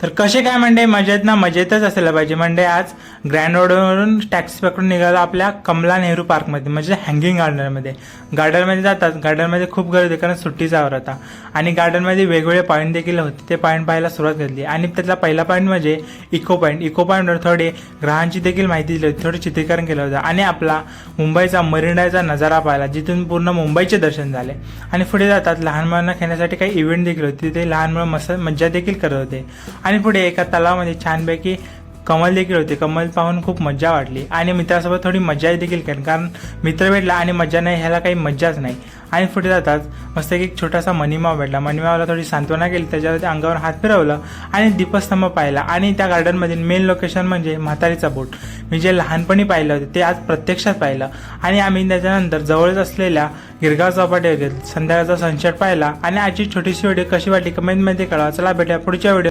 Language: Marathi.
तर कसे काय मंडळी, मजेत ना मजेतच असायला पाहिजे. मंडळी आज ग्रँड रोडवरून टॅक्सी पकडून निघालो आपल्या कमला नेहरू पार्कमध्ये, म्हणजे हँगिंग गार्डनमध्ये. गार्डनमध्ये जातात, गार्डनमध्ये खूप गर्दी कारण सुट्टीचा आवर होता आणि गार्डनमध्ये वेगवेगळे पॉईंट देखील होते. ते पॉईंट पाहायला सुरुवात केली आणि त्यातला पहिला पॉईंट म्हणजे इको पॉईंट. इको पॉईंटवर थोडे ग्रहांची देखील माहिती दिली होती, थोडे चित्रीकरण केलं होतं आणि आपला मुंबईचा मरीनड्राईव्हचा नजारा पाहिला, जिथून पूर्ण मुंबईचे दर्शन झाले. आणि पुढे जातात लहान मुलांना खेळण्यासाठी काही इव्हेंट देखील होते, तिथे लहान मुलं मस्त मज्जा देखील करत होते. आणि पुढे एका तलावामध्ये छानपैकी कमल देखील होते. कमल पाहून खूप मज्जा वाटली आणि मित्रासोबत थोडी मज्जा देखील केली, कारण मित्र भेटला आणि मज्जा नाही ह्याला काही मज्जाच नाही. आणि पुढे जातात मस्त एक छोटासा मनीमाव भेटला. मनीमावला थोडी सांत्वना केली, त्याच्यावर अंगावर हात फिरवलं आणि दीपस्तंभ पाहिला. आणि त्या गार्डनमधील मेन लोकेशन म्हणजे म्हातारीचा बोट. मी जे लहानपणी पाहिलं होते ते आज प्रत्यक्षात पाहिलं. आणि आम्ही त्याच्यानंतर जवळच असलेल्या गिरगाव चौपाटीवर संध्याकाळचा सनसेट पाहिला. आणि आजची छोटीशी व्हिडिओ कशी वाटली कमेंटमध्ये कळवा. चला भेटूया पुढच्या व्हिडिओ.